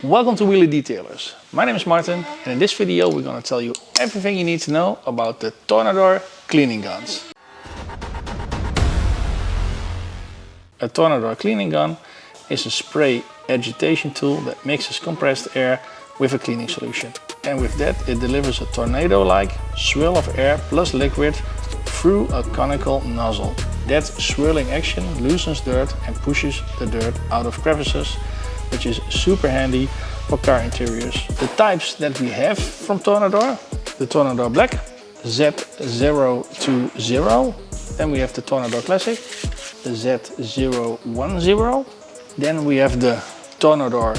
Welcome to Wheelie Detailers. My name is Martin and in this video we're going to tell you everything you need to know about the Tornador Cleaning Guns. A Tornador Cleaning Gun is a spray agitation tool that mixes compressed air with a cleaning solution. And with that it delivers a tornado-like swirl of air plus liquid through a conical nozzle. That swirling action loosens dirt and pushes the dirt out of crevices, which is super handy for car interiors. The types that we have from Tornador: the Tornador Black, Z020, then we have the Tornador Classic, the Z010, then we have the Tornador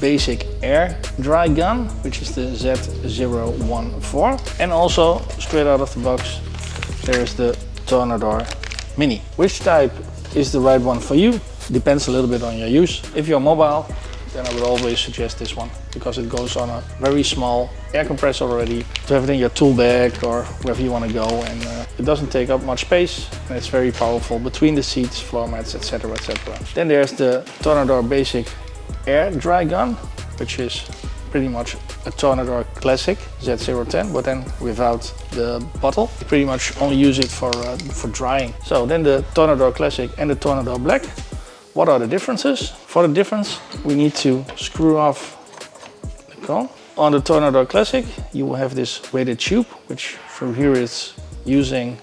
Basic Air Dry Gun, which is the Z014, and also straight out of the box there is the Tornador Mini. Which type is the right one for you? Depends a little bit on your use. If you're mobile, then I would always suggest this one because it goes on a very small air compressor already to have it in your tool bag or wherever you want to go, and it doesn't take up much space and it's very powerful between the seats, floor mats, etc, etc. Then there's the Tornador Basic Air Dry Gun, which is pretty much a Tornador Classic Z010, but then without the bottle. You pretty much only use it for drying. So then the Tornador Classic and the Tornador Black. What are the differences? For the difference, we need to screw off the cone. On the Tornador Classic, you will have this weighted tube, which from here is using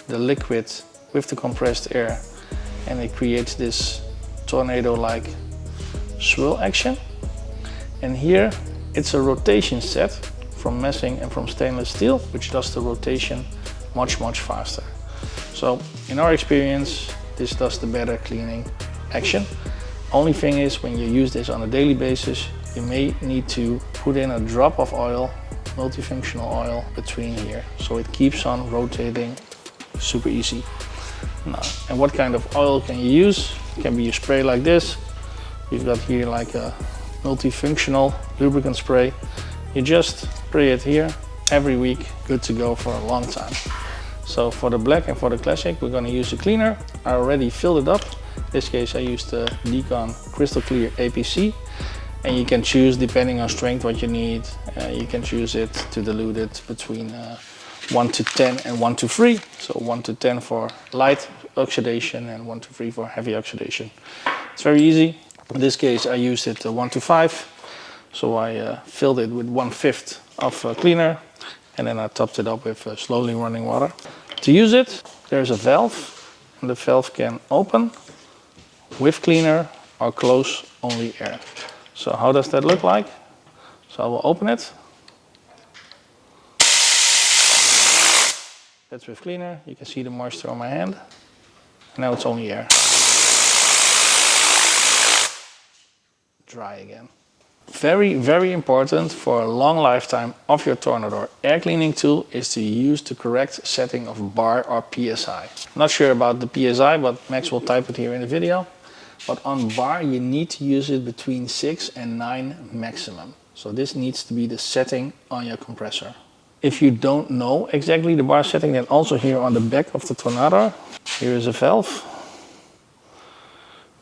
the liquid with the compressed air, and it creates this tornado-like swirl action. And here, it's a rotation set from meshing and from stainless steel, which does the rotation much faster. So in our experience, this does the better cleaning action. Only thing is, when you use this on a daily basis, you may need to put in a drop of oil, multifunctional oil, between here, so it keeps on rotating super easy. Now, and what kind of oil can you use? It can be a spray like this. We've got here like a multifunctional lubricant spray. You just spray it here every week, good to go for a long time. So for the Black and for the Classic, we're going to use a cleaner. I already filled it up. In this case I used the Decon Crystal Clear APC, and you can choose, depending on strength, what you need. You can choose it to dilute it between 1 to 10 and 1 to 3. So 1 to 10 for light oxidation and 1 to 3 for heavy oxidation. It's very easy. In this case I used it 1 to 5. So I filled it with 1/5 of cleaner, and then I topped it up with slowly running water. To use it, there's a valve, and the valve can open with cleaner or close only air. So how does that look like? So I will open it. That's with cleaner. You can see the moisture on my hand. And now it's only air. Dry again. Very important for a long lifetime of your Tornador air cleaning tool is to use the correct setting of bar or PSI. Not sure about the PSI, but Max will type it here in the video. But on bar you need to use it between 6 and 9 maximum. So this needs to be the setting on your compressor. If you don't know exactly the bar setting, then also here on the back of the Tornador, here is a valve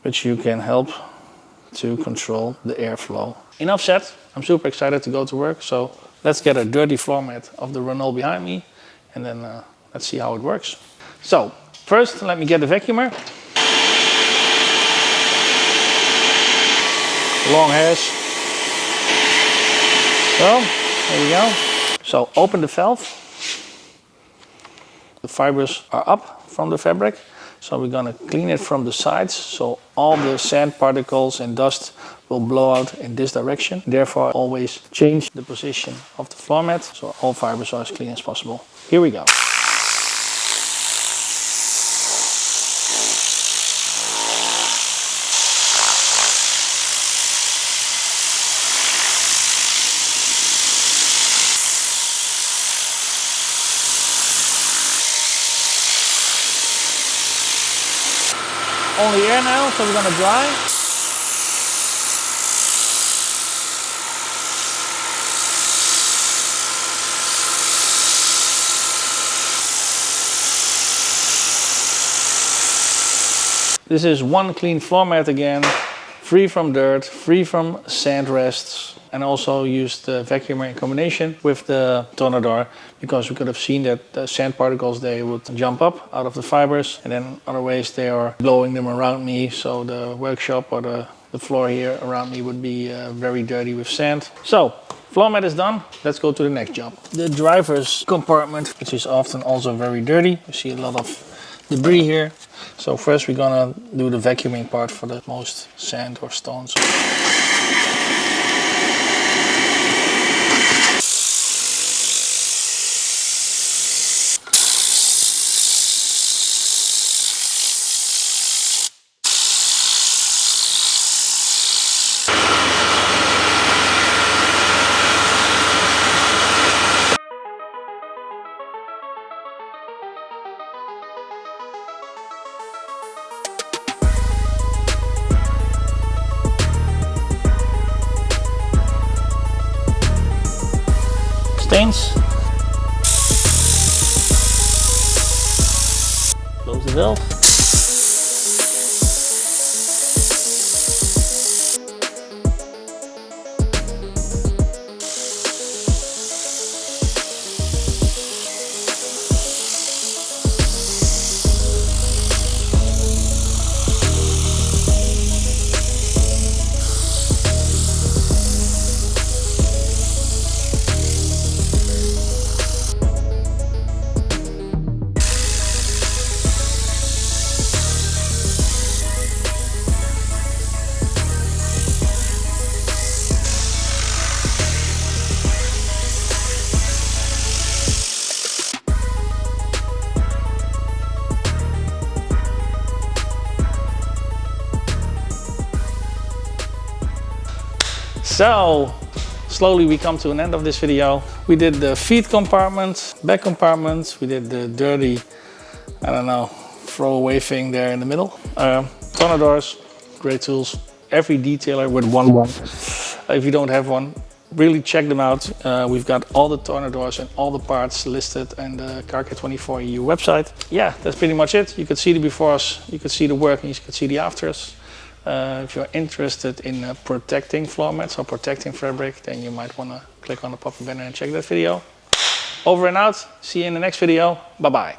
which you can help to control the airflow. Enough said, I'm super excited to go to work, so let's get a dirty floor mat of the Renault behind me, and then let's see how it works. So first let me get the vacuumer. Long hairs. So there we go. So open the valve. The fibers are up from the fabric. So we're going to clean it from the sides, so all the sand particles and dust will blow out in this direction. Therefore, always change the position of the floor mat so all fibers are as clean as possible. Here we go. Only air now, so we're going to dry. This is one clean floor mat again free from dirt, free from sand rests, and also used the vacuumer in combination with the Tornador, because we could have seen that the sand particles, they would jump up out of the fibers, and then other ways they are blowing them around me, so the workshop or the floor here around me would be very dirty with sand. So floor mat is done. Let's go to the next job. The driver's compartment, which is often also very dirty. You see a lot of debris here. So first we're gonna do the vacuuming part for the most sand or stones. Stains. Close the valve. So slowly we come to an end of this video. We did the feet compartment, back compartment, we did the dirty, I don't know, throwaway thing there in the middle. Tornadors, great tools. Every detailer would want one. If you don't have one, really check them out. We've got all the Tornadors and all the parts listed on the Carpet24 EU website. Yeah, that's pretty much it. You could see the befores, you could see the work, and you could see the afters. If you're interested in protecting floor mats or protecting fabric, then you might want to click on the pop-up banner and check that video. Over and out. See you in the next video. Bye bye.